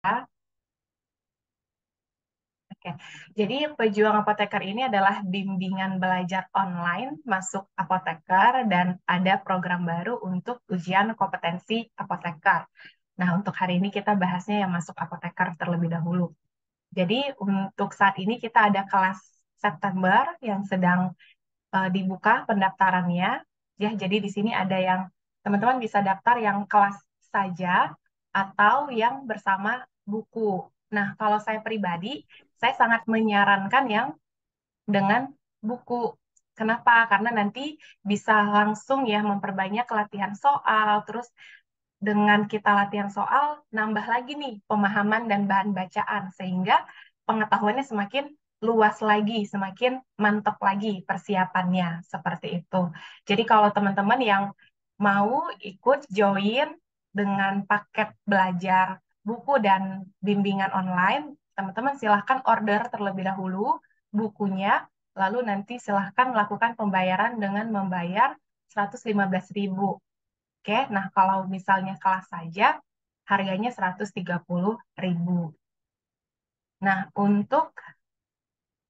Oke, jadi pejuang apoteker ini adalah bimbingan belajar online masuk apoteker dan ada program baru untuk ujian kompetensi apoteker. Nah, untuk hari ini kita bahasnya yang masuk apoteker terlebih dahulu. Jadi untuk saat ini kita ada kelas September yang sedang dibuka pendaftarannya. Ya, jadi di sini ada yang teman-teman bisa daftar yang kelas saja atau yang bersama buku. Nah, kalau saya pribadi, saya sangat menyarankan yang dengan buku. Kenapa? Karena nanti bisa langsung ya memperbanyak latihan soal, terus dengan kita latihan soal, nambah lagi nih pemahaman dan bahan bacaan, sehingga pengetahuannya semakin luas lagi, semakin mantap lagi persiapannya, seperti itu. Jadi kalau teman-teman yang mau ikut join dengan paket belajar buku dan bimbingan online, teman-teman silahkan order terlebih dahulu bukunya, lalu nanti silahkan lakukan pembayaran dengan membayar 115.000. Oke, nah kalau misalnya kelas saja, harganya 130.000. Nah, untuk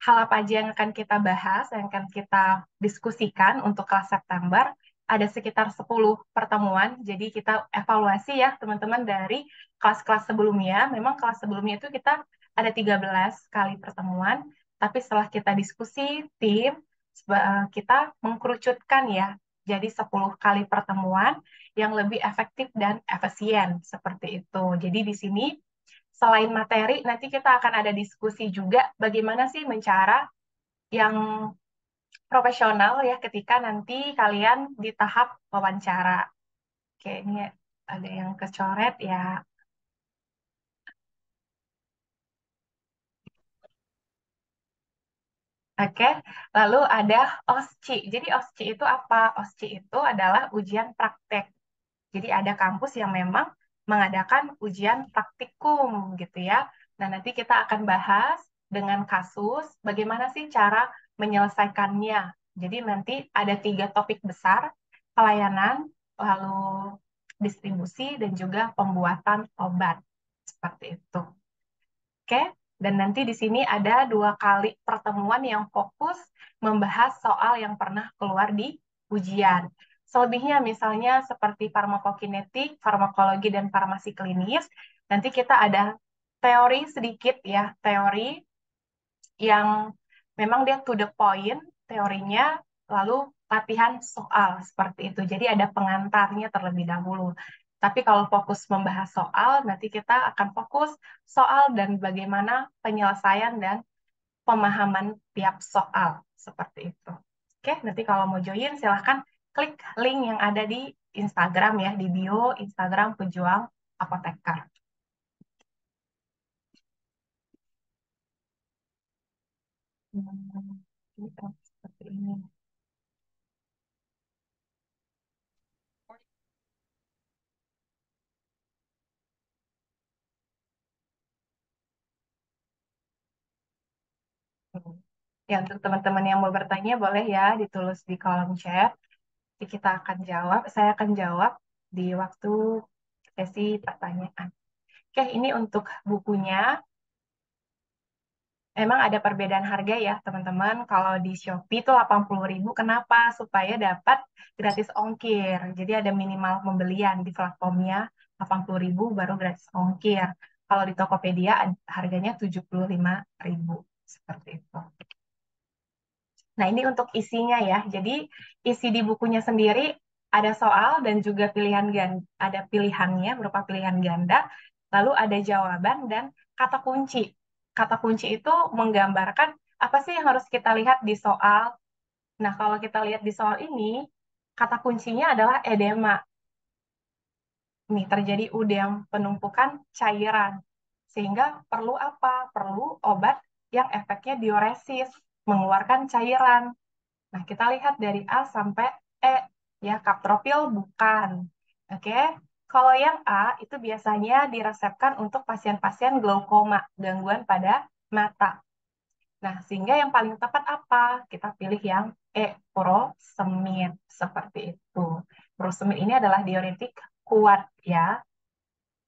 hal apa aja yang akan kita bahas, yang akan kita diskusikan untuk kelas September, ada sekitar 10 pertemuan. Jadi kita evaluasi ya teman-teman dari kelas-kelas sebelumnya. Memang kelas sebelumnya itu kita ada 13 kali pertemuan, tapi setelah kita diskusi tim, kita mengkerucutkan ya jadi 10 kali pertemuan yang lebih efektif dan efisien seperti itu. Jadi di sini selain materi, nanti kita akan ada diskusi juga bagaimana sih mencara yang profesional ya ketika nanti kalian di tahap wawancara. Oke, ini ada yang kecoret ya. Oke, lalu ada OSCI. Jadi OSCI itu apa? OSCI itu adalah ujian praktek. Jadi ada kampus yang memang mengadakan ujian praktikum gitu ya. Nah, nanti kita akan bahas dengan kasus bagaimana sih cara menyelesaikannya. Jadi nanti ada 3 topik besar, pelayanan, lalu distribusi, dan juga pembuatan obat. Seperti itu. Oke, dan nanti di sini ada 2 kali pertemuan yang fokus membahas soal yang pernah keluar di ujian. Selebihnya misalnya seperti farmakokinetik, farmakologi, dan farmasi klinis, nanti kita ada teori sedikit ya, teori yang memang dia to the point teorinya, lalu latihan soal seperti itu. Jadi ada pengantarnya terlebih dahulu. Tapi kalau fokus membahas soal, nanti kita akan fokus soal dan bagaimana penyelesaian dan pemahaman tiap soal seperti itu. Oke, nanti kalau mau join silahkan klik link yang ada di Instagram ya, di bio Instagram Pejuang Apoteker. Gitu, seperti ini. Ya, untuk teman-teman yang mau bertanya, boleh ya ditulis di kolom chat. Nanti kita akan jawab, saya akan jawab di waktu sesi pertanyaan. Oke, ini untuk bukunya. Emang ada perbedaan harga ya, teman-teman. Kalau di Shopee itu 80.000, kenapa? Supaya dapat gratis ongkir. Jadi ada minimal pembelian di platformnya, 80.000 baru gratis ongkir. Kalau di Tokopedia harganya 75.000. Seperti itu. Nah, ini untuk isinya ya. Jadi, isi di bukunya sendiri ada soal dan juga pilihan ganda, ada pilihannya berupa pilihan ganda, lalu ada jawaban dan kata kunci. Kata kunci itu menggambarkan apa sih yang harus kita lihat di soal. Nah, kalau kita lihat di soal ini, kata kuncinya adalah edema. Nih, terjadi udem penumpukan cairan. Sehingga perlu apa? Perlu obat yang efeknya diuresis, mengeluarkan cairan. Nah, kita lihat dari A sampai E, ya, kaptropil bukan. Oke, kalau yang A itu biasanya diresepkan untuk pasien-pasien glaukoma, gangguan pada mata. Nah, sehingga yang paling tepat apa? Kita pilih yang E, furosemid, seperti itu. Furosemid ini adalah diuretik kuat, ya,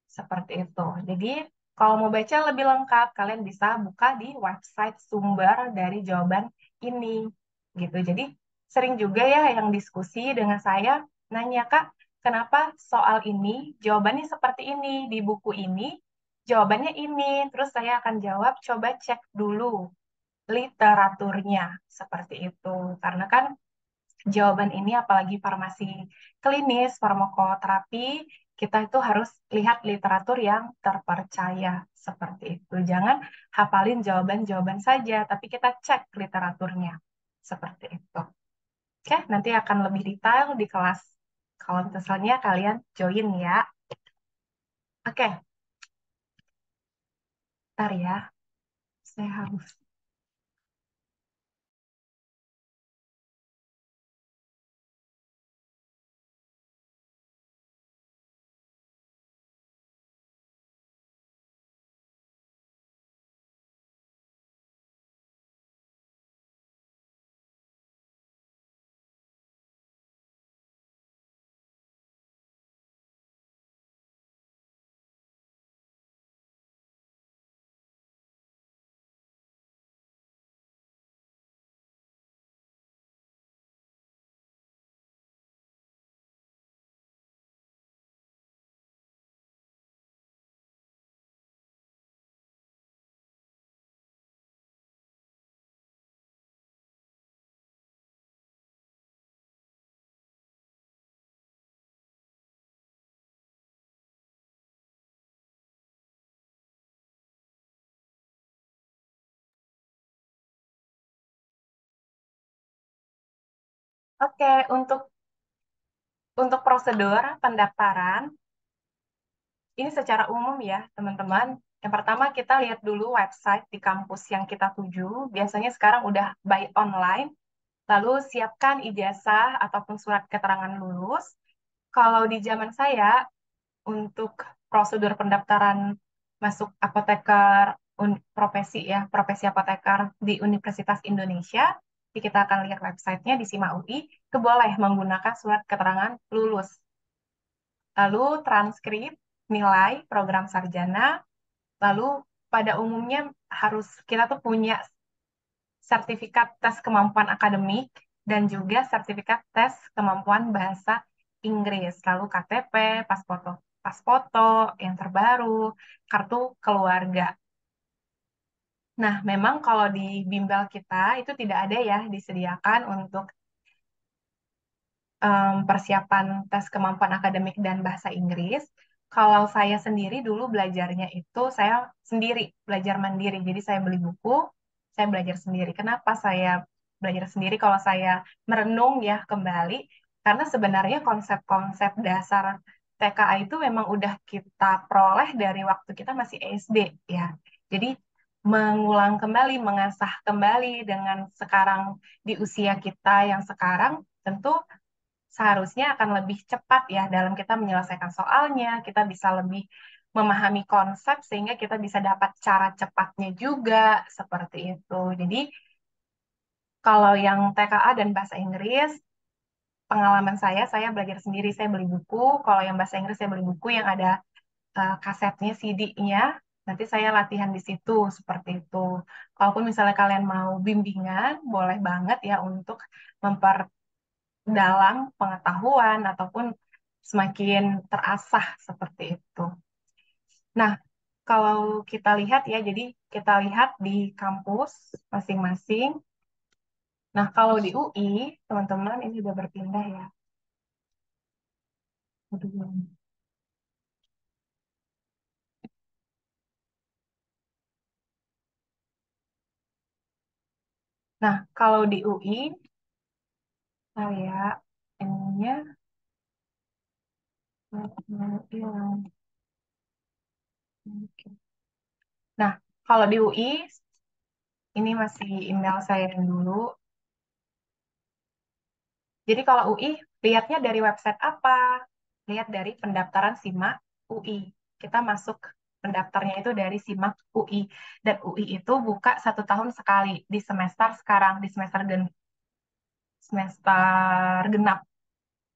seperti itu. Jadi, Kalau mau baca lebih lengkap, kalian bisa buka di website sumber dari jawaban ini, gitu. Jadi sering juga ya yang diskusi dengan saya, nanya, Kak, kenapa soal ini jawabannya seperti ini, di buku ini jawabannya ini. Terus saya akan jawab, coba cek dulu literaturnya, seperti itu. Karena kan jawaban ini apalagi farmasi klinis, farmakoterapi, kita itu harus lihat literatur yang terpercaya seperti itu. Jangan hafalin jawaban-jawaban saja, tapi kita cek literaturnya seperti itu. Oke, nanti akan lebih detail di kelas. Kalau misalnya kalian join ya. Oke, ntar ya. Saya harus. Oke, untuk prosedur pendaftaran, ini secara umum ya, teman-teman. Yang pertama kita lihat dulu website di kampus yang kita tuju. Biasanya sekarang udah by online. Lalu siapkan ijazah ataupun surat keterangan lulus. Kalau di zaman saya, untuk prosedur pendaftaran masuk apoteker profesi ya, profesi apoteker di Universitas Indonesia, kita akan lihat websitenya di SIMA UI, itu boleh menggunakan surat keterangan lulus. Lalu transkrip, nilai, program sarjana, lalu pada umumnya harus kita tuh punya sertifikat tes kemampuan akademik dan juga sertifikat tes kemampuan bahasa Inggris, lalu KTP, pas foto yang terbaru, kartu keluarga. Nah, memang kalau di bimbel kita itu tidak ada ya disediakan untuk persiapan tes kemampuan akademik dan bahasa Inggris. Kalau saya sendiri dulu belajarnya itu saya sendiri, belajar mandiri. Jadi saya beli buku, saya belajar sendiri. Kenapa saya belajar sendiri kalau saya merenung ya kembali? Karena sebenarnya konsep-konsep dasar TKA itu memang udah kita peroleh dari waktu kita masih SD ya. Jadi mengulang kembali, mengasah kembali dengan sekarang di usia kita yang sekarang, tentu seharusnya akan lebih cepat ya dalam kita menyelesaikan soalnya, kita bisa lebih memahami konsep sehingga kita bisa dapat cara cepatnya juga seperti itu. Jadi kalau yang TKA dan bahasa Inggris, pengalaman saya belajar sendiri, saya beli buku. Kalau yang bahasa Inggris saya beli buku yang ada kasetnya, CD-nya. Nanti saya latihan di situ seperti itu. Kalaupun misalnya kalian mau bimbingan, boleh banget ya untuk dalam pengetahuan ataupun semakin terasah seperti itu. Nah, kalau kita lihat ya, jadi kita lihat di kampus masing-masing. Nah, kalau di UI, teman-teman ini udah berpindah ya. Aduh. Nah, kalau di UI, saya ininya hilang. Nah, kalau di UI, ini masih email saya yang dulu. Jadi kalau UI, lihatnya dari website apa? Lihat dari pendaftaran SIMAK UI. Kita masuk pendaftarnya itu dari SIMAK UI. Dan UI itu buka 1 tahun sekali di semester sekarang, di semester genap.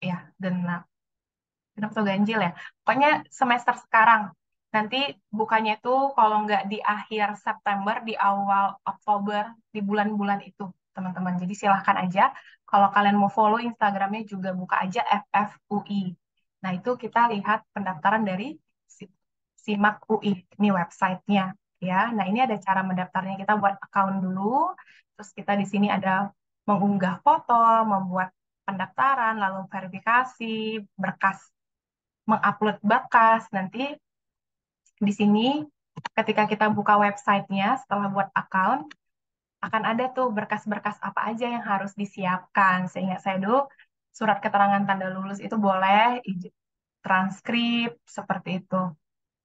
Ya, genap. Genap atau ganjil ya. Pokoknya semester sekarang. Nanti bukanya itu kalau nggak di akhir September, di awal Oktober, di bulan-bulan itu, teman-teman. Jadi silahkan aja. Kalau kalian mau follow Instagramnya juga buka aja FFUI. Nah, itu kita lihat pendaftaran dari si- SIMAK UI. Ini websitenya. Ya, nah ini ada cara mendaftarnya. Kita buat account dulu. Terus kita di sini ada mengunggah foto, membuat pendaftaran, lalu verifikasi, berkas, mengupload berkas. Nanti di sini, ketika kita buka websitenya setelah buat account, akan ada tuh berkas-berkas apa aja yang harus disiapkan. Seingat saya dulu, surat keterangan tanda lulus itu boleh, transkrip, seperti itu.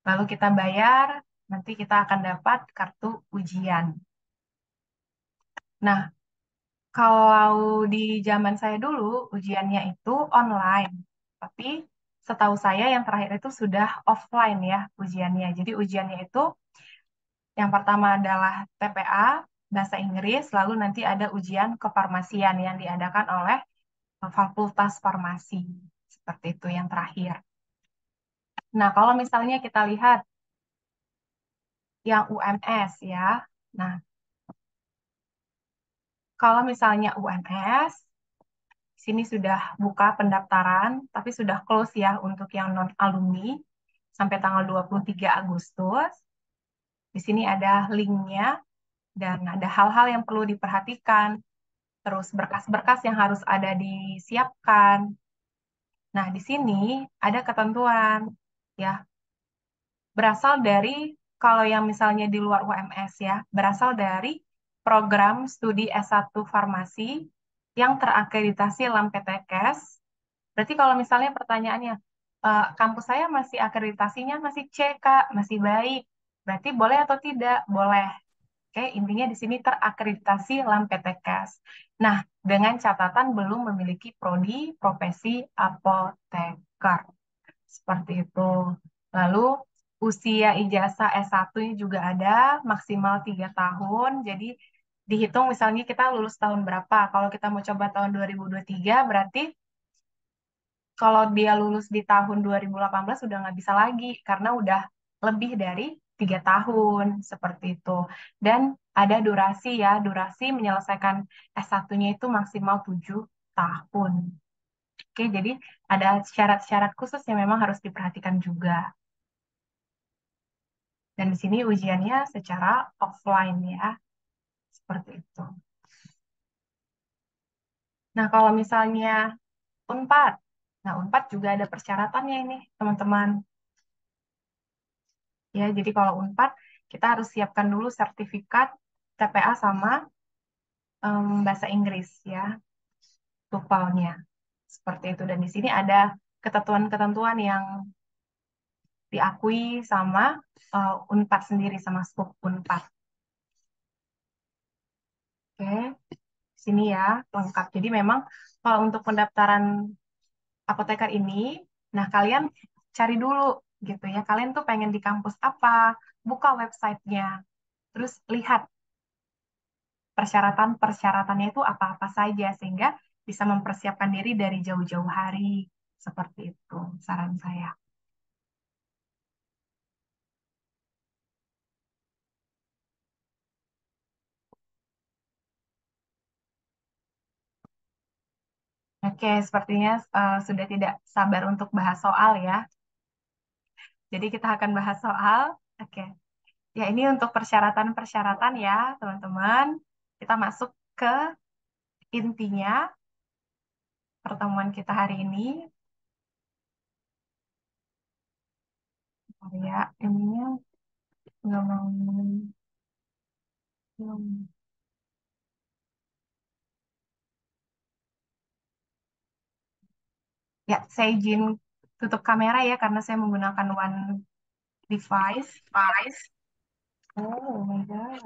Lalu kita bayar, nanti kita akan dapat kartu ujian. Nah, kalau di zaman saya dulu, ujiannya itu online. Tapi setahu saya yang terakhir itu sudah offline ya ujiannya. Jadi ujiannya itu yang pertama adalah TPA, Bahasa Inggris, lalu nanti ada ujian kefarmasian yang diadakan oleh Fakultas Farmasi. Seperti itu yang terakhir. Nah, kalau misalnya kita lihat yang UMS ya. Nah, kalau misalnya UMS, sini sudah buka pendaftaran, tapi sudah close ya untuk yang non-alumni sampai tanggal 23 Agustus. Di sini ada linknya dan ada hal-hal yang perlu diperhatikan, terus berkas-berkas yang harus ada disiapkan. Nah, di sini ada ketentuan ya, berasal dari kalau yang misalnya di luar UMS ya, berasal dari program studi S1 Farmasi yang terakreditasi LAMPTKS. Berarti kalau misalnya pertanyaannya, kampus saya masih akreditasinya masih C, Kak, masih baik. Berarti boleh atau tidak? Boleh. Oke, intinya di sini terakreditasi LAMPTKS. Nah, dengan catatan belum memiliki prodi profesi apoteker. Seperti itu. Lalu usia ijazah S1 ini juga ada maksimal 3 tahun. Jadi dihitung misalnya kita lulus tahun berapa. Kalau kita mau coba tahun 2023 berarti kalau dia lulus di tahun 2018 udah nggak bisa lagi karena udah lebih dari 3 tahun seperti itu. Dan ada durasi ya, durasi menyelesaikan S1-nya itu maksimal 7 tahun. Oke, jadi ada syarat-syarat khusus yang memang harus diperhatikan juga. Dan di sini ujiannya secara offline ya, seperti itu. Nah, kalau misalnya Unpad, nah Unpad juga ada persyaratannya ini, teman-teman. Ya, jadi kalau Unpad, kita harus siapkan dulu sertifikat TPA sama bahasa Inggris ya, TOEFL-nya. Seperti itu. Dan di sini ada ketentuan-ketentuan yang diakui sama Unpad sendiri, sama skop Unpad. Oke, sini ya, lengkap. Jadi memang kalau untuk pendaftaran apoteker ini, nah kalian cari dulu gitu ya, kalian tuh pengen di kampus apa, buka websitenya, terus lihat persyaratan-persyaratannya itu apa-apa saja, sehingga bisa mempersiapkan diri dari jauh-jauh hari, seperti itu saran saya. Oke, sepertinya sudah tidak sabar untuk bahas soal ya, jadi kita akan bahas soal. Oke, ya ini untuk persyaratan-persyaratan ya teman-teman, kita masuk ke intinya pertemuan kita hari ini. Oh ya, ininya nggak mau. belum. Ya, saya izin tutup kamera ya karena saya menggunakan one device. Oh my God.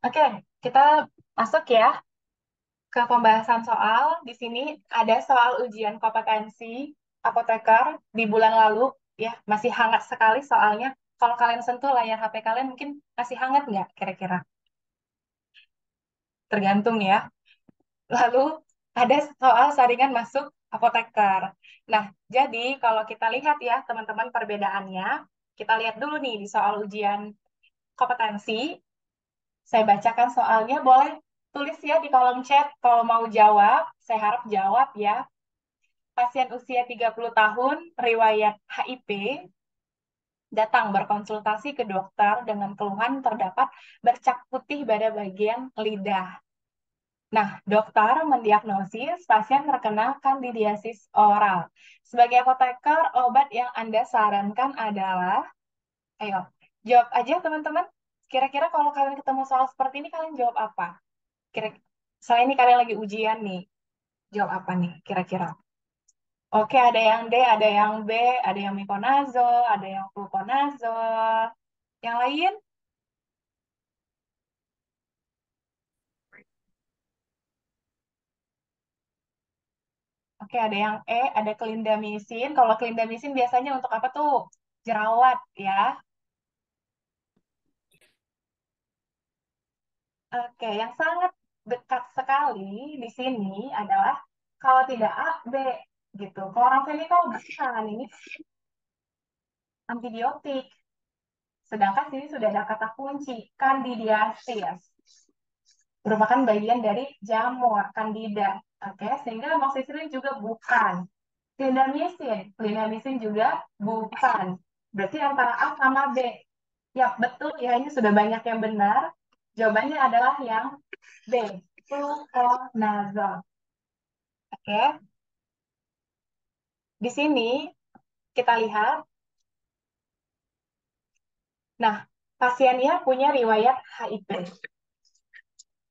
Oke, kita masuk ya ke pembahasan soal. Di sini ada soal ujian kompetensi apoteker di bulan lalu, ya masih hangat sekali soalnya. Kalau kalian sentuh layar HP kalian mungkin masih hangat nggak kira-kira? Tergantung ya. Lalu ada soal saringan masuk apoteker. Nah, jadi kalau kita lihat ya teman-teman perbedaannya, kita lihat dulu nih di soal ujian kompetensi. Saya bacakan soalnya, boleh tulis ya di kolom chat kalau mau jawab. Saya harap jawab ya. Pasien usia 30 tahun, riwayat HIV, datang berkonsultasi ke dokter dengan keluhan terdapat bercak putih pada bagian lidah. Nah, dokter mendiagnosis pasien terkena kandidiasis oral. Sebagai apoteker, obat yang Anda sarankan adalah, ayo, jawab aja teman-teman. Kira-kira kalau kalian ketemu soal seperti ini, kalian jawab apa? Kira Selain ini kalian lagi ujian nih, jawab apa nih kira-kira? Oke, ada yang D, ada yang B, ada yang mikonazol, ada yang fluconazol. Yang lain? Oke, ada yang E, ada clindamycin. Kalau clindamycin biasanya untuk apa tuh? Jerawat ya. Oke, yang sangat dekat sekali di sini adalah kalau tidak A, B gitu. Chloramphenicol bukan, ini antibiotik. Sedangkan sini sudah ada kata kunci, candidiasis. Merupakan bagian dari jamur, candida. Oke, sehingga amoxicillin juga bukan. Clindamycin juga bukan. Berarti antara A sama B. Ya, betul ya, ini sudah banyak yang benar. Jawabannya adalah yang B, fluconazole. Oke, di sini kita lihat, nah, pasiennya punya riwayat HIV.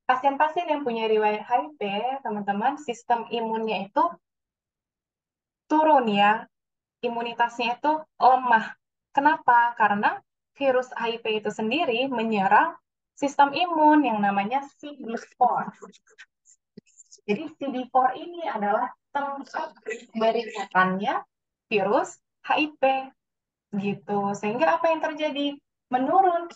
Pasien-pasien yang punya riwayat HIV, teman-teman, sistem imunnya itu turun ya, imunitasnya itu lemah. Kenapa? Karena virus HIV itu sendiri menyerang sistem imun yang namanya CD4. Jadi CD4 ini adalah tempat berikatannya virus HIV gitu. Sehingga apa yang terjadi? Menurun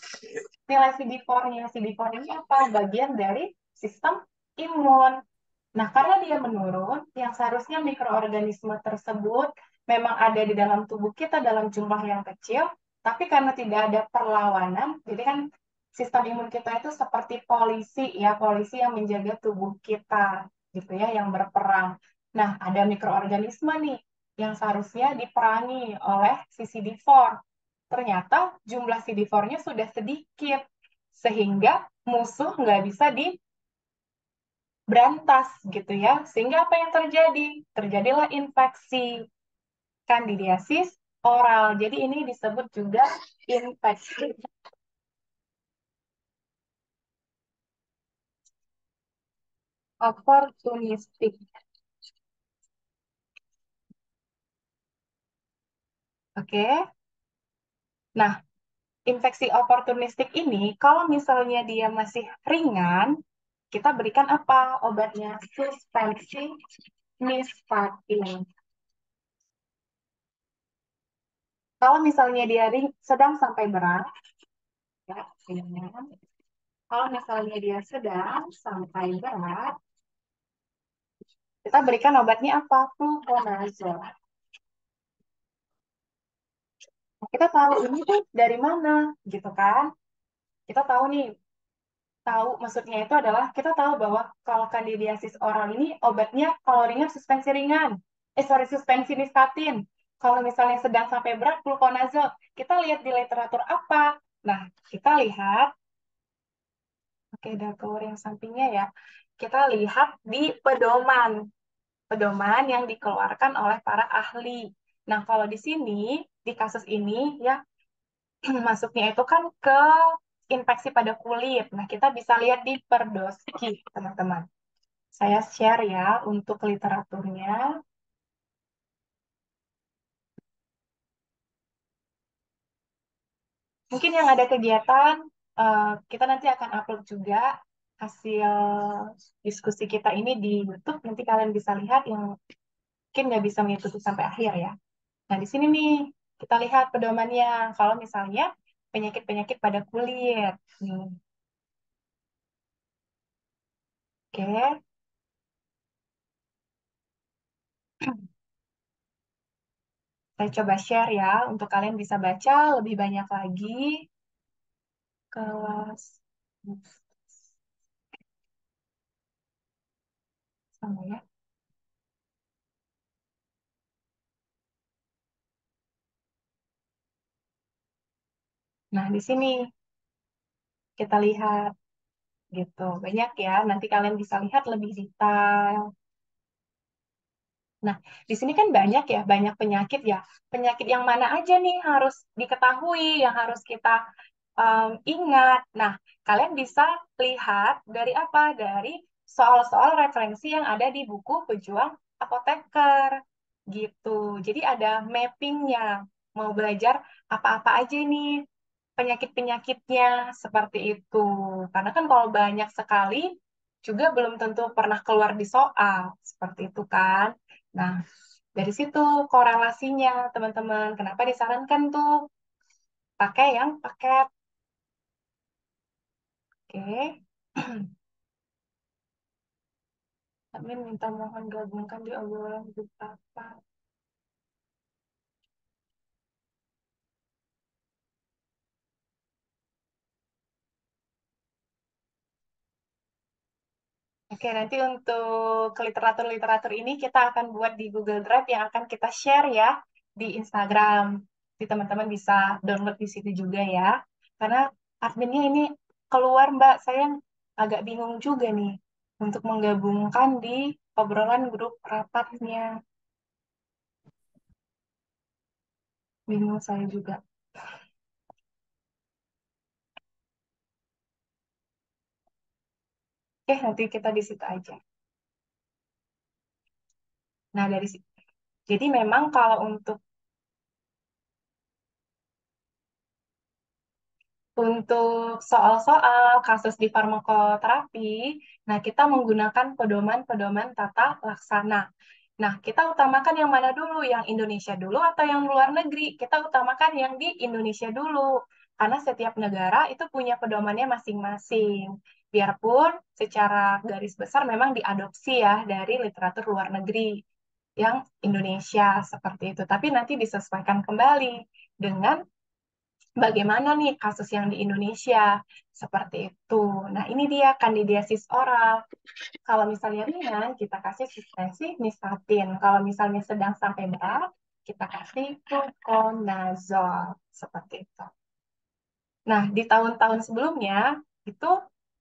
nilai CD4-nya. CD4 ini apa? Bagian dari sistem imun. Nah, karena dia menurun, yang seharusnya mikroorganisme tersebut memang ada di dalam tubuh kita dalam jumlah yang kecil, tapi karena tidak ada perlawanan, jadi kan sistem imun kita itu seperti polisi ya, polisi yang menjaga tubuh kita, gitu ya, yang berperang. Nah, ada mikroorganisme nih yang seharusnya diperangi oleh si CD4. Ternyata jumlah CD4-nya sudah sedikit, sehingga musuh nggak bisa berantas gitu ya. Sehingga apa yang terjadi? Terjadilah infeksi kandidiasis oral. Jadi ini disebut juga infeksi oportunistik. Oke. Nah, infeksi oportunistik ini kalau misalnya dia masih ringan, kita berikan apa obatnya? Suspensi nystatin. Kalau misalnya dia sedang sampai berat, ya, ringan. Kalau misalnya dia sedang sampai berat, kita berikan obatnya apa? Fluconazole. Nah, kita tahu ini tuh dari mana, gitu kan? Kita tahu nih, tahu maksudnya itu adalah kita tahu bahwa kalau kandidiasis oral ini obatnya kalau ringan suspensi ringan. Sorry, suspensi nistatin. Kalau misalnya sedang sampai berat, fluconazole. Kita lihat di literatur apa? Nah, kita lihat, oke, dapur yang sampingnya ya. Kita lihat di pedoman. Pedoman yang dikeluarkan oleh para ahli. Nah, kalau di sini, di kasus ini, ya, masuknya itu kan ke infeksi pada kulit. Nah, kita bisa lihat di Perdoski, teman-teman. Saya share ya untuk literaturnya. Mungkin yang ada kegiatan, kita nanti akan upload juga hasil diskusi kita ini di YouTube. Nanti kalian bisa lihat yang mungkin nggak bisa mengikuti sampai akhir ya. Nah, di sini nih, kita lihat pedomannya. Kalau misalnya penyakit-penyakit pada kulit. Hmm, Oke, saya coba share ya untuk kalian bisa baca lebih banyak lagi. Kelas sama ya. Nah, di sini kita lihat gitu. Banyak ya, nanti kalian bisa lihat lebih detail. Nah, di sini kan banyak ya, banyak penyakit ya. Penyakit yang mana aja nih harus diketahui, yang harus kita ingat. Nah, kalian bisa lihat dari apa? Dari soal-soal referensi yang ada di buku Pejuang Apoteker. Gitu. Jadi ada mappingnya. Mau belajar apa-apa aja nih penyakit-penyakitnya seperti itu. Karena kan kalau banyak sekali juga belum tentu pernah keluar di soal. Seperti itu kan. Nah, dari situ korelasinya, teman-teman. Kenapa disarankan tuh pakai yang paket? Oke. Admin minta mohon gabungkan di obrolan grup apa. Oke, nanti untuk literatur-literatur ini kita akan buat di Google Drive yang akan kita share ya di Instagram. Jadi teman-teman bisa download di situ juga ya. Karena adminnya ini keluar, Mbak. Saya agak bingung juga nih untuk menggabungkan di obrolan grup rapatnya. Bingung saya juga. Oke, nanti kita di situ aja. Nah, dari situ. Jadi memang kalau untuk soal-soal kasus di farmakoterapi, nah kita menggunakan pedoman-pedoman tata laksana. Nah, kita utamakan yang mana dulu? Yang Indonesia dulu atau yang luar negeri? Kita utamakan yang di Indonesia dulu. Karena setiap negara itu punya pedomannya masing-masing. Biarpun secara garis besar memang diadopsi ya dari literatur luar negeri yang Indonesia seperti itu. Tapi nanti disesuaikan kembali dengan bagaimana nih kasus yang di Indonesia seperti itu. Nah, ini dia kandidiasis oral. Kalau misalnya ringan, kita kasih suspensi nistatin. Kalau misalnya sedang sampai berat, kita kasih fluconazole seperti itu. Nah, di tahun-tahun sebelumnya itu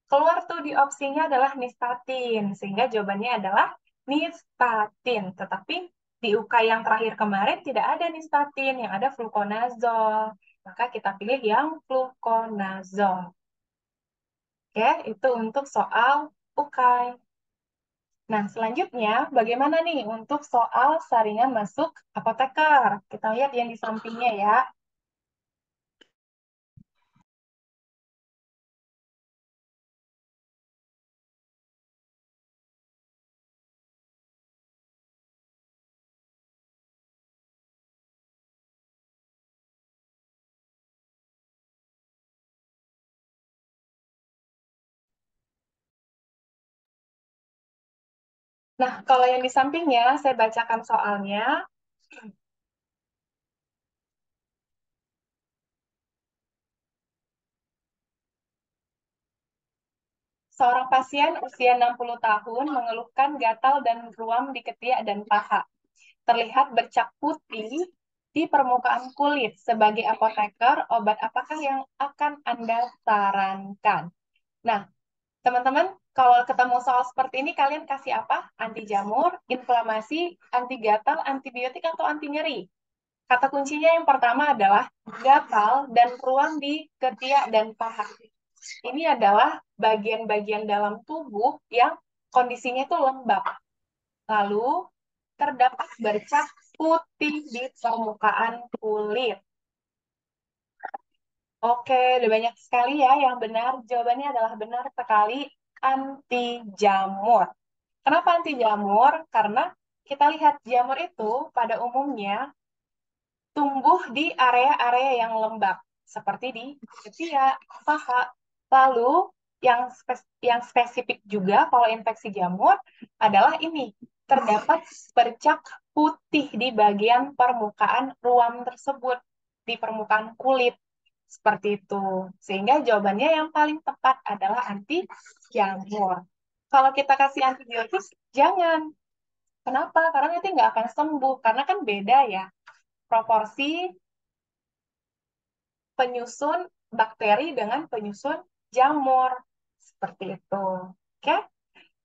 keluar tuh di opsinya adalah nistatin, sehingga jawabannya adalah nistatin. Tetapi di UK yang terakhir kemarin tidak ada nistatin, yang ada fluconazole. Maka kita pilih yang fluconazole. Oke, itu untuk soal UKAI. Nah, selanjutnya bagaimana nih untuk soal saringan masuk apoteker? Kita lihat yang di sampingnya ya. Nah, kalau yang di sampingnya, saya bacakan soalnya. Seorang pasien usia 60 tahun mengeluhkan gatal dan ruam di ketiak dan paha. Terlihat bercak putih di permukaan kulit. Sebagai apoteker, obat apakah yang akan Anda sarankan? Nah, teman-teman, kalau ketemu soal seperti ini, kalian kasih apa? Anti jamur, inflamasi, anti gatal, antibiotik, atau anti nyeri? Kata kuncinya yang pertama adalah gatal dan ruam di ketiak dan paha. Ini adalah bagian-bagian dalam tubuh yang kondisinya itu lembab. Lalu terdapat bercak putih di permukaan kulit. Oke, udah banyak sekali ya yang benar. Jawabannya adalah benar sekali anti jamur. Kenapa anti jamur? Karena kita lihat jamur itu pada umumnya tumbuh di area-area yang lembab. seperti di ketiak, paha. Lalu yang spesifik juga kalau infeksi jamur adalah ini, terdapat bercak putih di bagian permukaan ruam tersebut, di permukaan kulit. Seperti itu. Sehingga jawabannya yang paling tepat adalah anti jamur. Kalau kita kasih antibiotik, jangan. Kenapa? Karena nanti nggak akan sembuh. Karena kan beda ya proporsi penyusun bakteri dengan penyusun jamur. Seperti itu. Oke?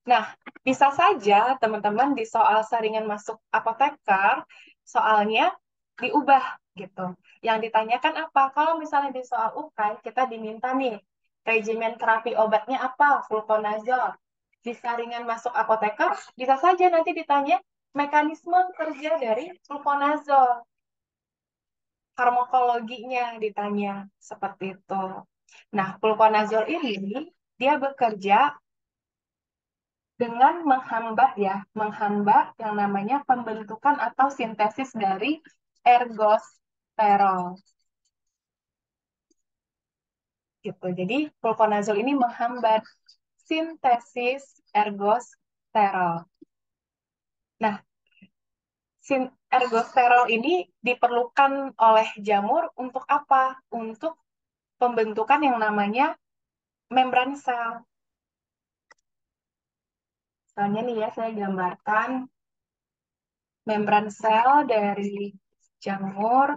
Nah, bisa saja teman-teman di soal saringan masuk apoteker, soalnya diubah gitu. Yang ditanyakan apa? Kalau misalnya di soal UKAI, kita diminta nih, regimen terapi obatnya apa? Fluconazole. Di saringan masuk apoteker, bisa saja nanti ditanya mekanisme kerja dari fluconazole. Farmakologinya ditanya seperti itu. Nah, fluconazole ini dia bekerja dengan menghambat ya, menghambat yang namanya pembentukan atau sintesis dari ergosterol gitu. Jadi fluconazole ini menghambat sintesis ergosterol. Nah, ergosterol ini diperlukan oleh jamur untuk apa? Untuk pembentukan yang namanya membran sel. Misalnya nih ya, saya gambarkan membran sel dari jamur.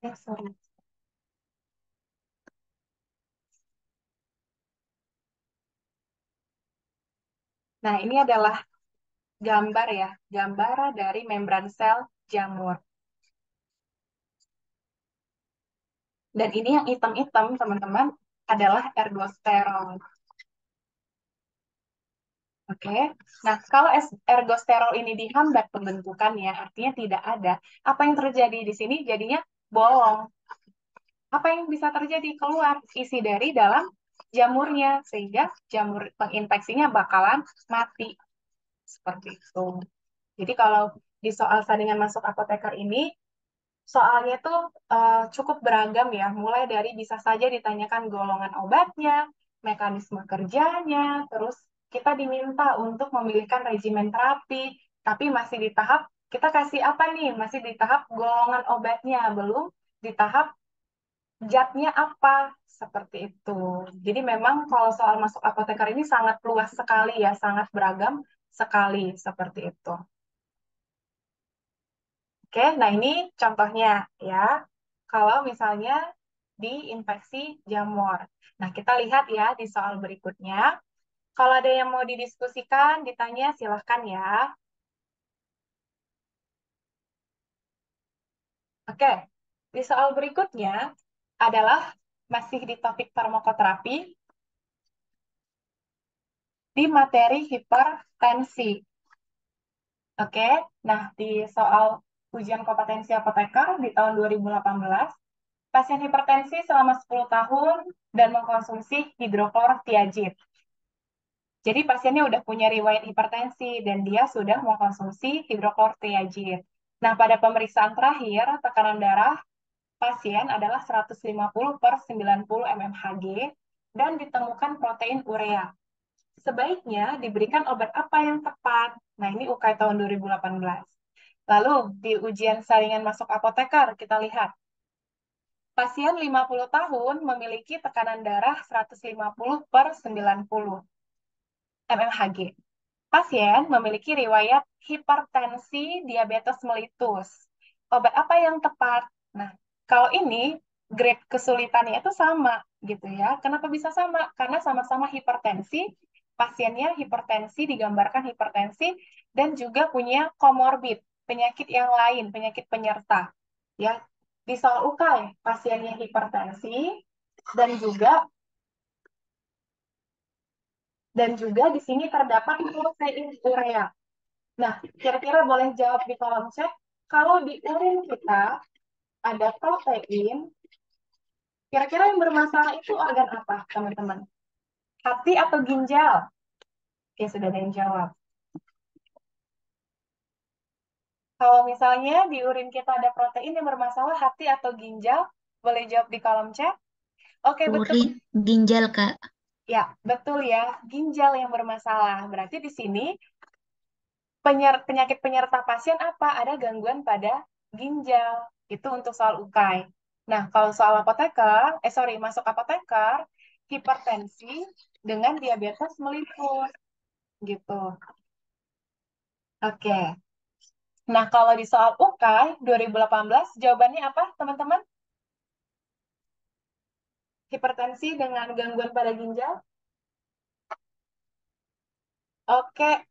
Sorry. Nah, ini adalah gambar ya, gambar dari membran sel jamur. Dan ini yang hitam-hitam, teman-teman, adalah ergosterol. Oke, nah kalau ergosterol ini dihambat pembentukannya, artinya tidak ada. Apa yang terjadi di sini? Jadinya bolong. Apa yang bisa terjadi? Keluar isi dari dalam jamurnya, sehingga jamur penginfeksinya bakalan mati. Seperti itu. Jadi kalau di soal saringan masuk apoteker ini, soalnya tuh cukup beragam ya, mulai dari bisa saja ditanyakan golongan obatnya, mekanisme kerjanya, terus kita diminta untuk memilihkan regimen terapi, tapi masih di tahap kita kasih apa nih? Masih di tahap golongan obatnya, belum di tahap zatnya apa, seperti itu. Jadi memang kalau soal masuk apoteker ini sangat luas sekali ya, sangat beragam sekali, seperti itu. Oke, nah ini contohnya ya. Kalau misalnya di infeksi jamur. Nah, kita lihat ya di soal berikutnya. Kalau ada yang mau didiskusikan, ditanya silahkan ya. Oke, di soal berikutnya adalah masih di topik farmakoterapi di materi hipertensi. Oke, nah di soal ujian kompetensi apoteker di tahun 2018, pasien hipertensi selama 10 tahun dan mengkonsumsi hidroklortiazid. Jadi pasiennya udah punya riwayat hipertensi dan dia sudah mengkonsumsi hidroklortiazid. Nah, pada pemeriksaan terakhir, tekanan darah pasien adalah 150 per 90 mmHg dan ditemukan protein urea. Sebaiknya diberikan obat apa yang tepat? Nah, ini UKAI tahun 2018. Lalu, di ujian saringan masuk apoteker, kita lihat. Pasien 50 tahun memiliki tekanan darah 150 per 90 mmHg. Pasien memiliki riwayat hipertensi diabetes melitus. Obat apa yang tepat? Nah, kalau ini grade kesulitannya itu sama gitu ya. Kenapa bisa sama? Karena sama-sama hipertensi, pasiennya hipertensi digambarkan hipertensi dan juga punya komorbid, penyakit yang lain, penyakit penyerta. Ya, di soal UKAI pasiennya hipertensi dan juga Dan juga di sini terdapat protein urea. Nah, kira-kira boleh jawab di kolom chat, kalau di urin kita ada protein, kira-kira yang bermasalah itu organ apa, teman-teman? Hati atau ginjal? Oke, sudah ada yang jawab. Kalau misalnya di urin kita ada protein yang bermasalah, hati atau ginjal, boleh jawab di kolom chat. Oke, betul. Urin, ginjal, Kak. Ya, betul ya. Ginjal yang bermasalah. Berarti di sini penyakit penyerta pasien apa? Ada gangguan pada ginjal. Itu untuk soal UKAI. Nah, kalau soal apoteker, masuk apoteker, hipertensi dengan diabetes mellitus gitu. Oke. Nah, kalau di soal UKAI 2018, jawabannya apa, teman-teman? Hipertensi dengan gangguan pada ginjal? Oke,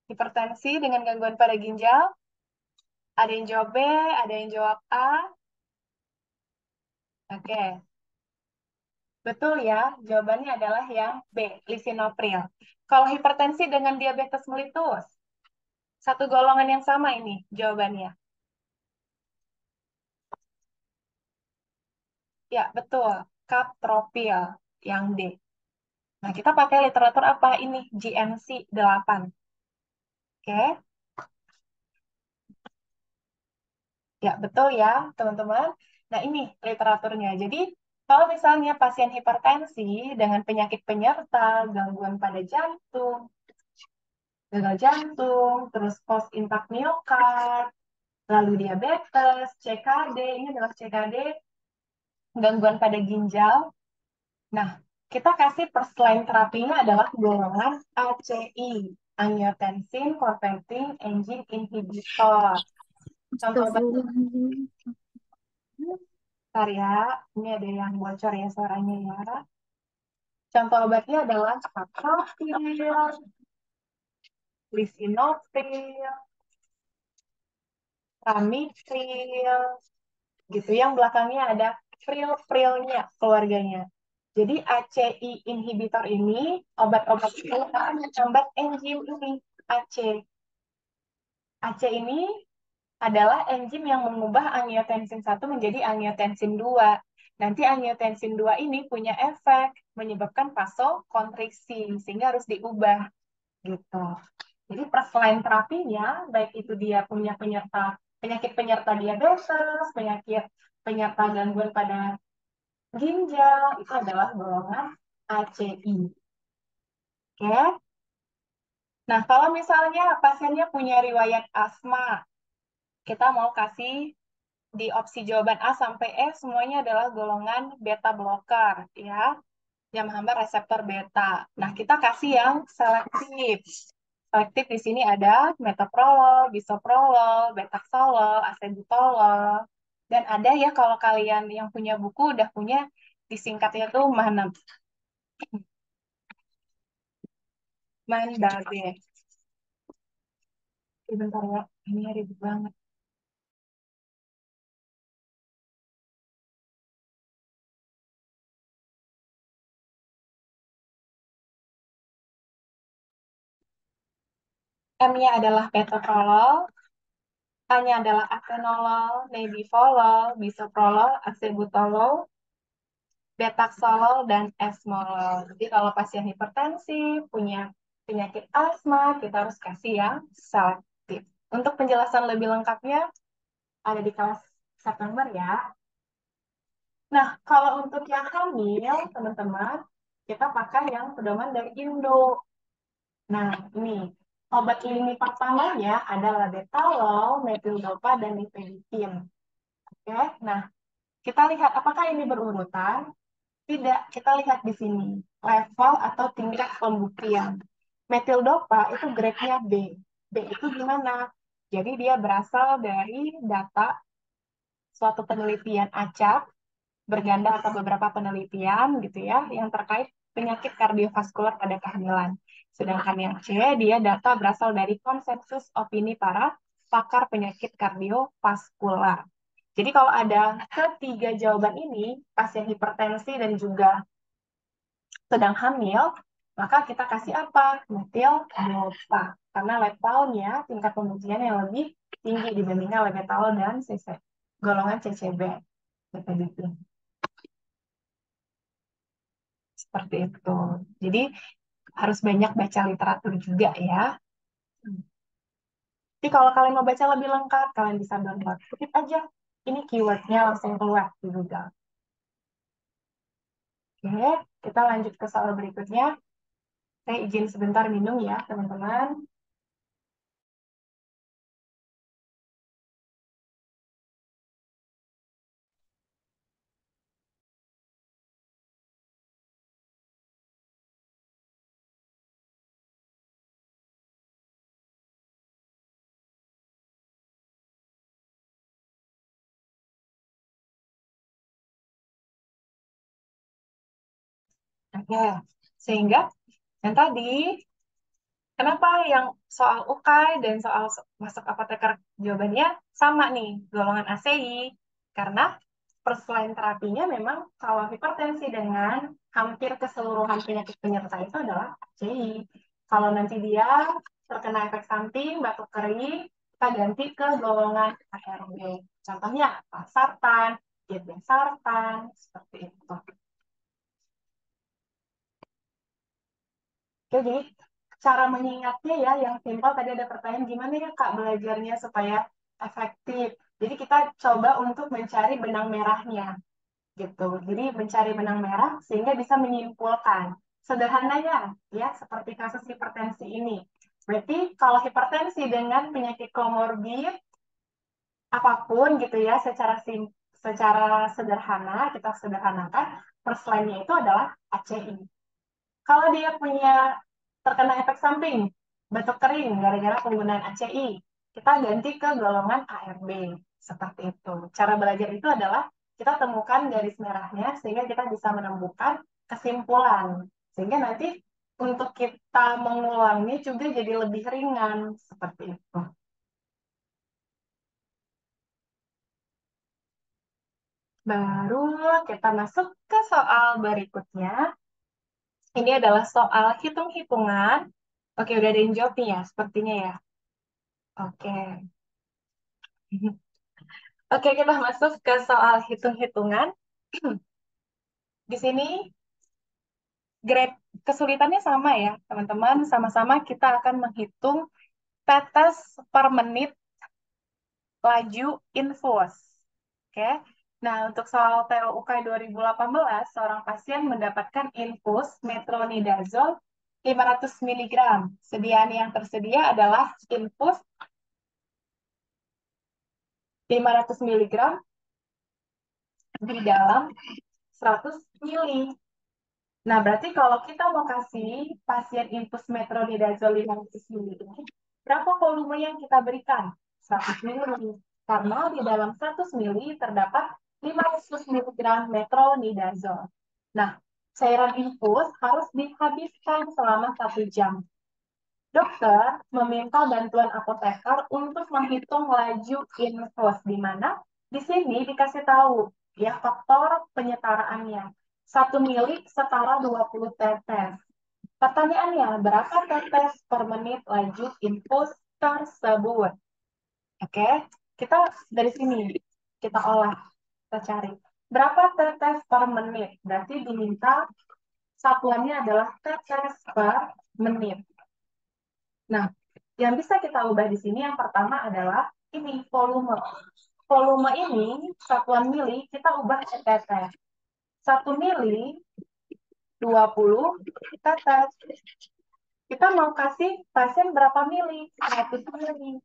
hipertensi dengan gangguan pada ginjal. Ada yang jawab B, ada yang jawab A. Oke, betul ya. Jawabannya adalah yang B, lisinopril. Kalau hipertensi dengan diabetes mellitus, satu golongan yang sama ini jawabannya. Ya, betul. Kaptropil yang D. Nah, kita pakai literatur apa ini? GNC 8. Oke. Ya, betul ya, teman-teman. Nah, ini literaturnya. Jadi, kalau misalnya pasien hipertensi dengan penyakit penyerta, gangguan pada jantung, gagal jantung, terus post impact miokard, lalu diabetes, CKD, ini adalah CKD, gangguan pada ginjal. Nah, kita kasih first line terapinya adalah golongan ACI, angiotensin converting engine inhibitor. Contoh obat, Astagfirullahaladzim. bentar ya, ini ada yang bocor ya suaranya ya. Contoh obatnya adalah captopril, lisinopril, ramipril, gitu. Yang belakangnya ada pril-prilnya keluarganya. Jadi ACI inhibitor ini, obat-obat itu akan menghambat enzim ini, AC. AC ini adalah enzim yang mengubah angiotensin 1 menjadi angiotensin 2. Nanti angiotensin 2 ini punya efek menyebabkan vasokonstriksi, sehingga harus diubah gitu. Jadi first-line terapinya, baik itu dia punya penyakit penyerta diabetes, penyakit penyerta gangguan pada ginjal, itu adalah golongan ACI. Oke. Nah, kalau misalnya pasiennya punya riwayat asma, kita mau kasih di opsi jawaban A sampai E semuanya adalah golongan beta blocker ya, yang menghambat reseptor beta. Nah, kita kasih yang selektif. Selektif di sini ada metoprolol, bisoprolol, betaxolol, acebutolol. Dan ada ya kalau kalian yang punya buku udah punya disingkatnya tuh Mandabe. Bentar ya, ini ribet banget. M-nya adalah metoprolol, A-nya adalah atenolol, nebivolol, bisoprolol, acebutolol, betaxolol, dan esmolol. Jadi kalau pasien hipertensi, punya penyakit asma, kita harus kasih yang selektif. Untuk penjelasan lebih lengkapnya, ada di kelas September ya. Nah, kalau untuk yang hamil, teman-teman, kita pakai yang pedoman dari Indo. Nah, ini obat lini pertamanya adalah labetalol, metildopa, dan nifedipin. Oke, nah kita lihat apakah ini berurutan. Tidak, kita lihat di sini level atau tingkat pembuktian. Metildopa itu grade-nya B. B itu gimana? Jadi dia berasal dari data suatu penelitian acak berganda atau beberapa penelitian gitu ya yang terkait penyakit kardiovaskular pada kehamilan. Sedangkan yang C, dia data berasal dari konsensus opini para pakar penyakit kardiovaskular. Jadi kalau ada ketiga jawaban ini, pasien hipertensi dan juga sedang hamil, Maka kita kasih apa? Metil dopa. Karena lethalnya, tingkat pembuktian yang lebih tinggi dibandingkan levetol dan CC, golongan CCB. Seperti itu. Seperti itu. Jadi harus banyak baca literatur juga ya. Jadi kalau kalian mau baca lebih lengkap, kalian bisa download. Ketik aja. Ini keywordnya langsung keluar di Google. Oke, kita lanjut ke soal berikutnya. Saya izin sebentar minum ya, teman-teman. Oke, sehingga yang tadi, kenapa yang soal UKAI dan soal masuk apoteker jawabannya sama nih, golongan ACI? Karena first line terapinya memang kalau hipertensi dengan hampir keseluruhan penyakit penyerta itu adalah ACI. Kalau nanti dia terkena efek samping, batuk kering, kita ganti ke golongan ARB. Contohnya apa? Sartan, sartan, seperti itu. Oke, jadi cara mengingatnya ya, yang simpel tadi ada pertanyaan gimana ya Kak belajarnya supaya efektif. Jadi kita coba untuk mencari benang merahnya gitu. Jadi mencari benang merah sehingga bisa menyimpulkan. Sederhananya ya, seperti kasus hipertensi ini. Berarti kalau hipertensi dengan penyakit komorbid apapun gitu ya, secara sederhana kita sederhanakan, first line-nya itu adalah ACI. Kalau dia punya terkena efek samping, batuk kering gara-gara penggunaan ACI, kita ganti ke golongan ARB. Seperti itu. Cara belajar itu adalah kita temukan garis merahnya sehingga kita bisa menemukan kesimpulan. Sehingga nanti untuk kita mengulangnya juga jadi lebih ringan. Seperti itu. Baru kita masuk ke soal berikutnya. Ini adalah soal hitung-hitungan. Oke, udah ada yang jawab nih ya, sepertinya ya. Oke. Oke, kita masuk ke soal hitung-hitungan. Di sini grade kesulitannya sama ya, teman-teman. Sama-sama kita akan menghitung tetes per menit laju infus. Oke. Nah, untuk soal TOUK 2018, seorang pasien mendapatkan infus metronidazole 500 mg. Sediaan yang tersedia adalah infus 500 mg di dalam 100 mili. Nah, berarti kalau kita mau kasih pasien infus metronidazole 500 mili ini, berapa volume yang kita berikan? 100 mili. Karena di dalam 100 mili terdapat 500 miligram metronidazole. Nah, cairan infus harus dihabiskan selama 1 jam. Dokter meminta bantuan apoteker untuk menghitung laju infus, di mana di sini dikasih tahu ya faktor penyetaraannya. 1 mili setara 20 tetes. Pertanyaannya, berapa tetes per menit laju infus tersebut? Oke, kita dari sini kita olah, kita cari. Berapa tetes per menit? Berarti diminta satuannya adalah tetes per menit. Nah, yang bisa kita ubah di sini yang pertama adalah ini volume. Volume ini satuan mili kita ubah ke tetes. 1 mili 20 tetes. Kita mau kasih pasien berapa mili? 100 mili.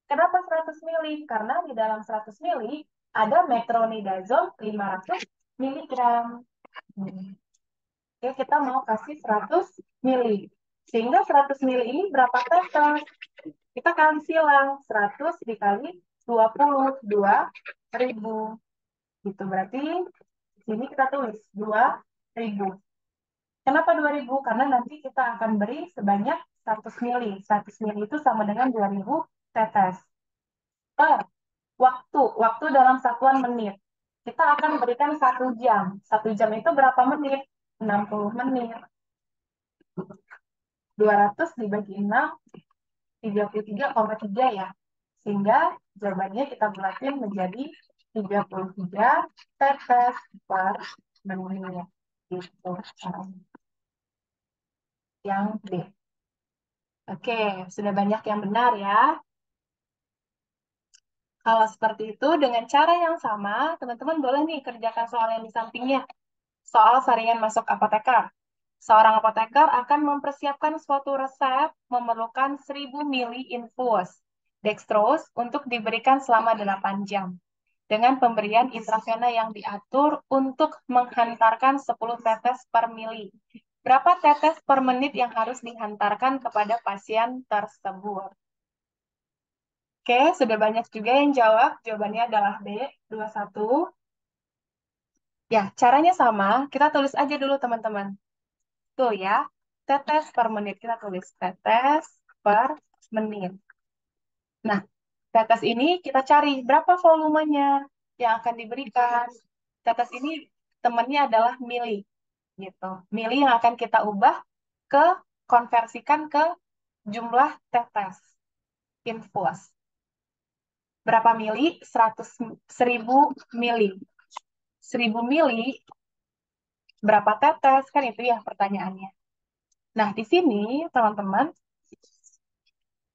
Kenapa 100 mili? Karena di dalam 100 mili ada metronidazole 500 miligram. Oke, kita mau kasih 100 mili. Sehingga 100 mili ini berapa tetes? Kita kali silang 100 dikali 22.000. Gitu berarti di sini kita tulis 2.000. Kenapa 2.000? Karena nanti kita akan beri sebanyak 100 mili. 100 mili itu sama dengan 2.000 tetes. Per waktu dalam satuan menit. Kita akan berikan 1 jam. 1 jam itu berapa menit? 60 menit. 200 dibagi 6, 33,3 ya. Sehingga jawabannya kita bulatin menjadi 33 tetes per menit. Gitu caranya. Yang D. Oke, sudah banyak yang benar ya. Kalau seperti itu, dengan cara yang sama, teman-teman boleh nih kerjakan soal yang di sampingnya. Soal saringan masuk apoteker. Seorang apoteker akan mempersiapkan suatu resep memerlukan 1000 mili infus dextrose untuk diberikan selama 8 jam. Dengan pemberian intravena yang diatur untuk menghantarkan 10 tetes per mili. Berapa tetes per menit yang harus dihantarkan kepada pasien tersebut? Oke, sudah banyak juga yang jawab. Jawabannya adalah B, 21. Ya, caranya sama. Kita tulis aja dulu, teman-teman. Tuh ya, tetes per menit. Kita tulis tetes per menit. Nah, tetes ini kita cari berapa volumenya yang akan diberikan. Tetes ini temannya adalah mili, gitu. Mili yang akan kita ubah ke konversikan ke jumlah tetes infus. Berapa mili? 1000 mili. 1000 mili, berapa tetes? Kan itu ya pertanyaannya. Nah, di sini, teman-teman,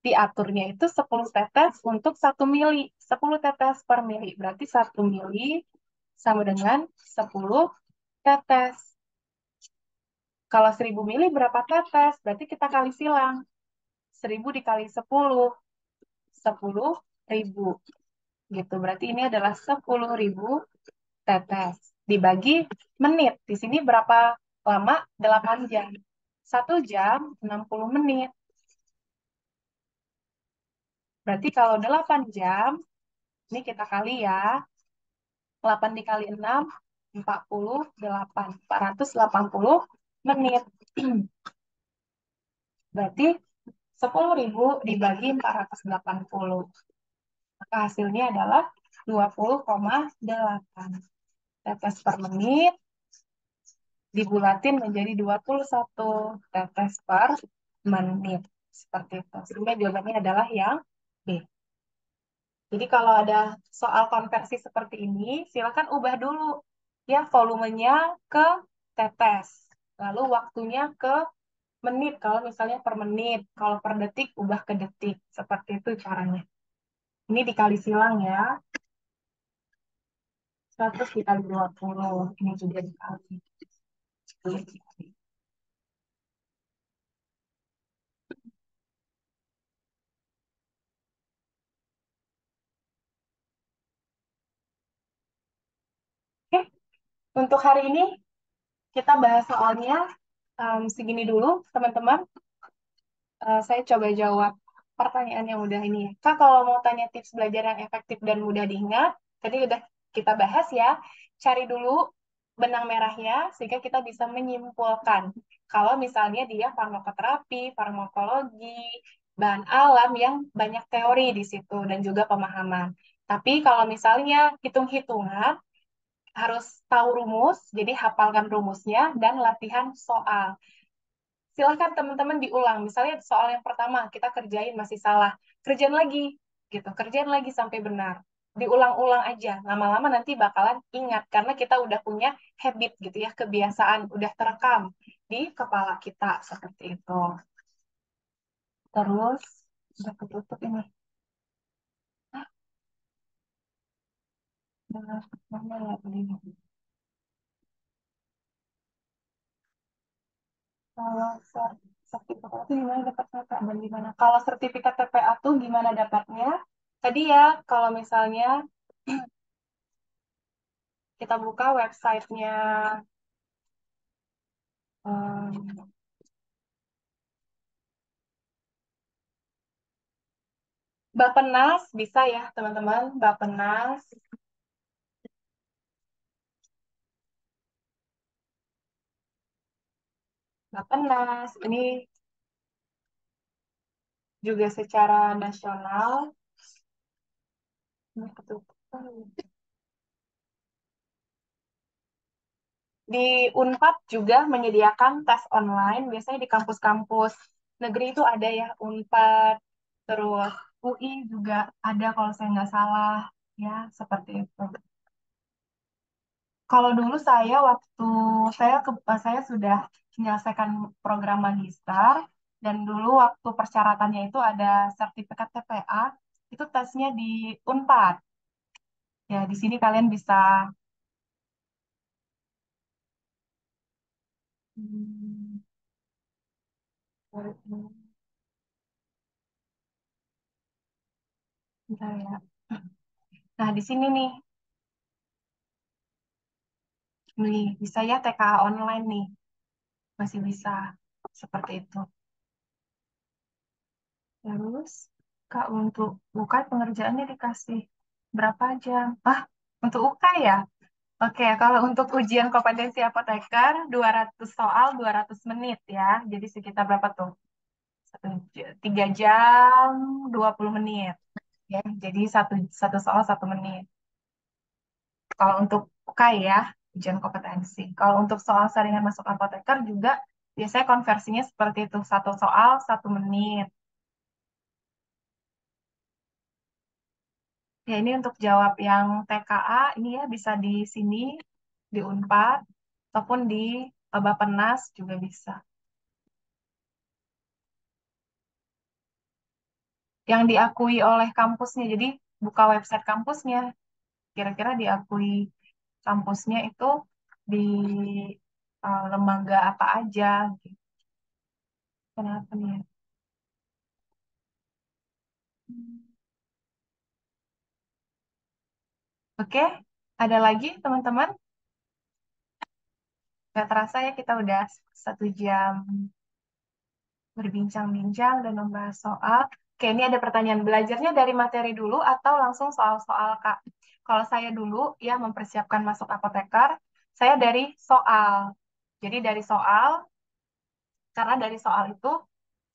diaturnya itu 10 tetes untuk 1 mili. 10 tetes per mili. Berarti 1 mili sama dengan 10 tetes. Kalau 1000 mili berapa tetes? Berarti kita kali silang. 1000 dikali 10. 10.000. Gitu. Berarti ini adalah 10.000 tetes. Dibagi menit. Di sini berapa lama? 8 jam. 1 jam 60 menit. Berarti kalau 8 jam, ini kita kali ya. 8 dikali 6, 48. 480 menit. Berarti 10.000 dibagi 480. Maka hasilnya adalah 20,8 tetes per menit dibulatin menjadi 21 tetes per menit. Seperti itu. Sehingga jawabannya adalah yang B. Jadi kalau ada soal konversi seperti ini, silakan ubah dulu ya volumenya ke tetes. Lalu waktunya ke menit, kalau misalnya per menit. Kalau per detik, ubah ke detik. Seperti itu caranya. Ini dikali silang ya. 100 dikali 20. Ini juga dikali. Oke, untuk hari ini kita bahas soalnya segini dulu, teman-teman. Saya coba jawab pertanyaan yang udah ini ya. Kak, kalau mau tanya tips belajar yang efektif dan mudah diingat, tadi udah kita bahas ya. Cari dulu benang merahnya sehingga kita bisa menyimpulkan. Kalau misalnya dia farmakoterapi, farmakologi, bahan alam yang banyak teori di situ dan juga pemahaman. Tapi kalau misalnya hitung-hitungan, harus tahu rumus, jadi hafalkan rumusnya dan latihan soal. Silahkan teman-teman diulang. Misalnya soal yang pertama kita kerjain masih salah, kerjain lagi gitu, kerjain lagi sampai benar. Diulang-ulang aja, lama-lama nanti bakalan ingat karena kita udah punya habit gitu ya, kebiasaan, udah terekam di kepala kita seperti itu. Terus udah ketutup ini. Ah, benar, mana ya ini? Kalau sertifikat itu gimana dapatnya Kak? Dan gimana? Kalau sertifikat TPA tuh gimana dapatnya? Tadi ya, kalau misalnya kita buka websitenya em, Bappenas, bisa ya teman-teman, Bappenas, Bappenas, ini juga secara nasional. Ini ketutupan. Di Unpad juga menyediakan tes online, biasanya di kampus-kampus negeri itu ada ya, Unpad, terus UI juga ada kalau saya nggak salah, ya seperti itu. Kalau dulu saya waktu saya sudah menyelesaikan program magister dan dulu waktu persyaratannya itu ada sertifikat TPA, itu tesnya di Unpad. Ya, di sini kalian bisa hmm, bentar ya. Nah, di sini nih bisa ya TKA online nih, masih bisa seperti itu. Terus, Kak, untuk UK pengerjaannya dikasih berapa jam? Untuk UK ya? Oke, kalau untuk ujian kompetensi apoteker, 200 soal, 200 menit ya. Jadi sekitar berapa tuh? 3 jam, 20 menit. Ya, jadi satu soal 1 menit. Kalau untuk UK ya, ujian kompetensi. Kalau untuk soal saringan masuk apoteker juga, biasanya konversinya seperti itu. Satu soal, 1 menit. Ya, ini untuk jawab yang TKA, ini ya bisa di sini, di Unpad, ataupun di Bappenas juga bisa. Yang diakui oleh kampusnya, jadi buka website kampusnya, kira-kira diakui kampusnya itu di lembaga apa aja, gitu. Kenapa nih ya? Oke, ada lagi teman-teman? Gak terasa ya kita udah 1 jam berbincang-bincang dan membahas soal. Oke, ini ada pertanyaan. Belajarnya dari materi dulu atau langsung soal-soal, Kak? Kalau saya dulu ya mempersiapkan masuk apoteker, saya dari soal. Jadi dari soal, karena dari soal itu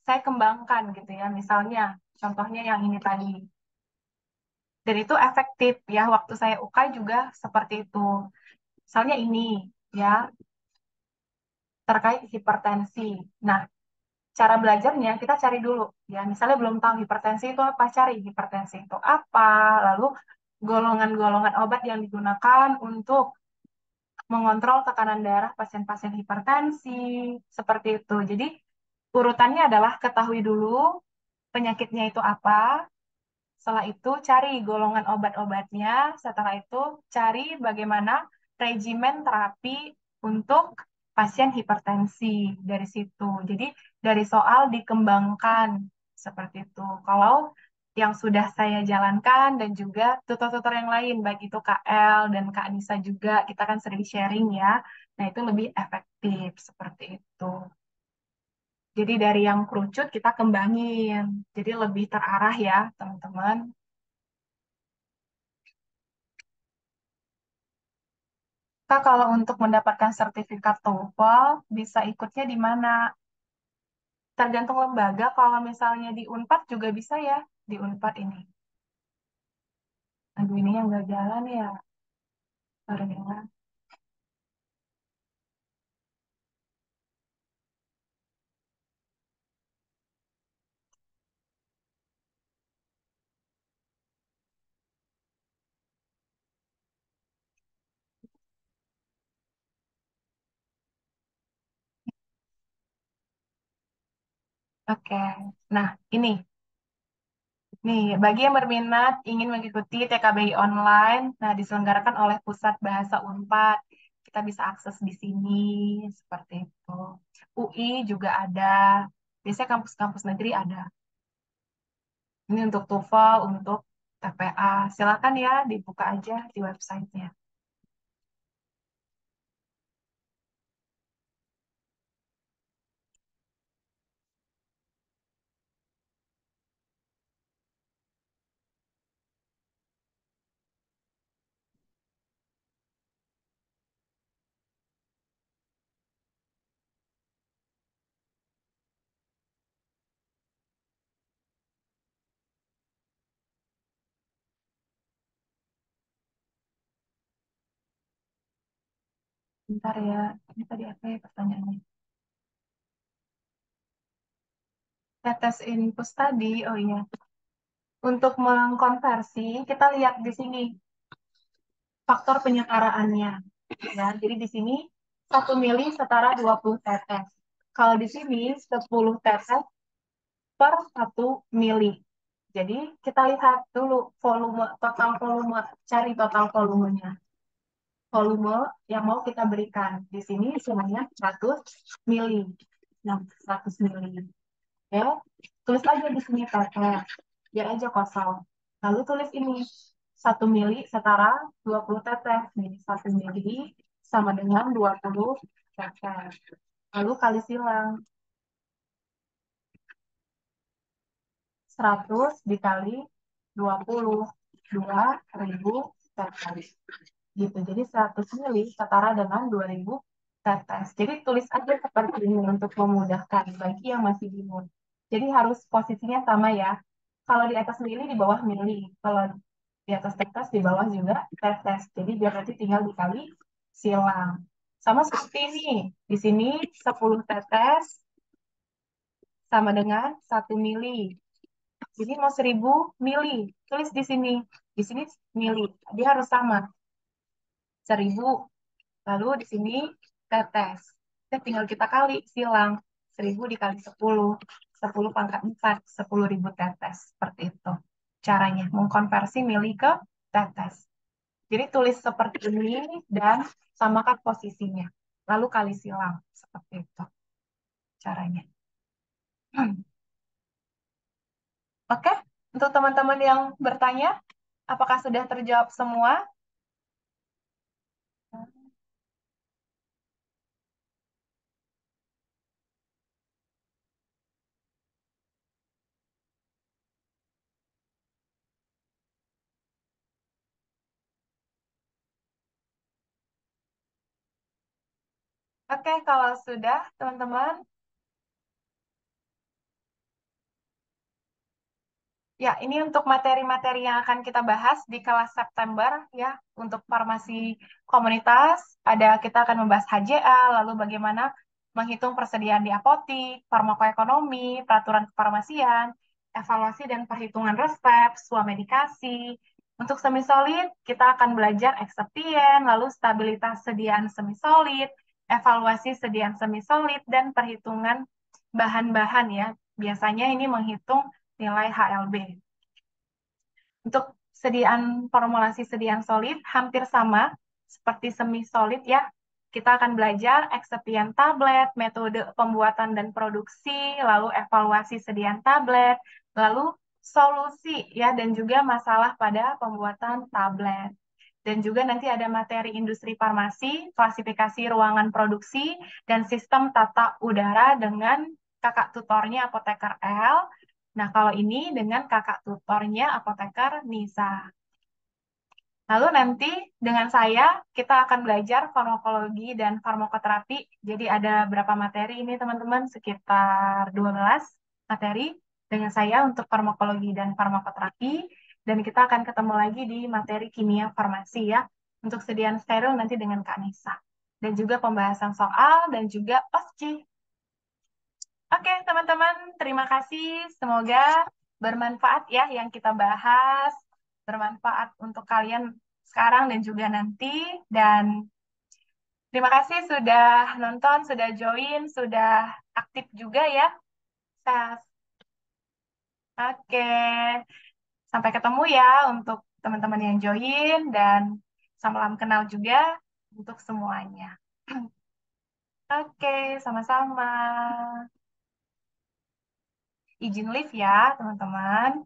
saya kembangkan gitu ya. Misalnya, contohnya yang ini tadi. Dan itu efektif ya. Waktu saya UK juga seperti itu. Misalnya ini ya, terkait hipertensi. Nah, cara belajarnya kita cari dulu ya. Misalnya belum tahu hipertensi itu apa, cari hipertensi itu apa, lalu golongan-golongan obat yang digunakan untuk mengontrol tekanan darah pasien-pasien hipertensi, seperti itu. Jadi urutannya adalah ketahui dulu penyakitnya itu apa, setelah itu cari golongan obat-obatnya, setelah itu cari bagaimana regimen terapi untuk pasien hipertensi dari situ. Jadi dari soal dikembangkan seperti itu. Kalau yang sudah saya jalankan dan juga tutor-tutor yang lain, baik itu KL dan Kak Nisa juga, kita kan sering sharing ya. Nah, itu lebih efektif seperti itu. Jadi dari yang kerucut kita kembangin. Jadi lebih terarah ya, teman-teman. Kak, kalau untuk mendapatkan sertifikat TOEFL, bisa ikutnya di mana? Tergantung lembaga, kalau misalnya di Unpad juga bisa ya, di Unpad ini. Aduh, ini yang nggak jalan ya. Sorry ya. Oke, nah ini. Nih, bagi yang berminat ingin mengikuti TKBI online, nah diselenggarakan oleh Pusat Bahasa Unpad. Kita bisa akses di sini, seperti itu. UI juga ada, biasanya kampus-kampus negeri ada. Ini untuk TOEFL, untuk TPA. Silakan ya, dibuka aja di websitenya. Bentar ya, ini tadi apa ya pertanyaannya? Tetes infus tadi, oh iya. Untuk mengkonversi, kita lihat di sini faktor penyetaraannya. Ya, jadi di sini 1 mili setara 20 tetes. Kalau di sini 10 tetes per 1 mili. Jadi kita lihat dulu volume, total volume, cari total volumenya. Volume yang mau kita berikan. Di sini semuanya 100 mili. Nah, 100 mili. Ya, tulis aja di sini tetes. Biar aja kosong. Lalu tulis ini 1 mili setara 20 tetes. Nih, 1 mili sama dengan 20 tetes. Lalu kali silang 100 dikali 20, 2.000 tetes. Gitu. Jadi 100 mili setara dengan 2.000 tetes. Jadi tulis aja seperti ini untuk memudahkan bagi yang masih bingung. Jadi harus posisinya sama ya. Kalau di atas mili, di bawah mili. Kalau di atas tetes, di bawah juga tetes. Jadi biar nanti tinggal dikali silang. Sama seperti ini. Di sini 10 tetes sama dengan 1 mili. Jadi mau 1.000 mili. Tulis di sini. Di sini mili. Dia harus sama. 1.000. Lalu di sini tetes. Dan tinggal kita kali silang. 1.000 dikali 10. 10 pangkat 4. 10.000 tetes. Seperti itu. Caranya mengkonversi mili ke tetes. Jadi tulis seperti ini dan samakan posisinya. Lalu kali silang. Seperti itu caranya. Oke, untuk teman-teman yang bertanya, apakah sudah terjawab semua? Oke, kalau sudah, teman-teman, ya, ini untuk materi-materi yang akan kita bahas di kelas September ya, untuk farmasi komunitas, kita akan membahas HJA, lalu bagaimana menghitung persediaan di apotik, farmakoekonomi, peraturan kefarmasian, evaluasi dan perhitungan resep, swamedikasi. Untuk semi-solid, kita akan belajar ekseptien, lalu stabilitas sediaan semi-solid, evaluasi sediaan semi-solid, dan perhitungan bahan-bahan ya. Biasanya ini menghitung nilai HLB. Untuk formulasi sediaan solid hampir sama seperti semi solid ya. Kita akan belajar eksepien tablet, metode pembuatan dan produksi, lalu evaluasi sediaan tablet, lalu solusi ya dan juga masalah pada pembuatan tablet. Dan juga nanti ada materi industri farmasi, klasifikasi ruangan produksi, dan sistem tata udara dengan kakak tutornya apoteker L. Nah, kalau ini dengan kakak tutornya apoteker Nisa. Lalu nanti dengan saya, kita akan belajar farmakologi dan farmakoterapi. Jadi ada berapa materi ini teman-teman? Sekitar 12 materi dengan saya untuk farmakologi dan farmakoterapi. Dan kita akan ketemu lagi di materi kimia farmasi ya. Untuk sediaan steril nanti dengan Kak Nisa. Dan juga pembahasan soal dan juga OSCE. Oke, teman-teman, terima kasih. Semoga bermanfaat ya yang kita bahas, bermanfaat untuk kalian sekarang dan juga nanti. Dan terima kasih sudah nonton, sudah join, sudah aktif juga ya. Sa- Oke, sampai ketemu ya untuk teman-teman yang join dan salam kenal juga untuk semuanya. Oke, sama-sama. Izin live ya, teman-teman.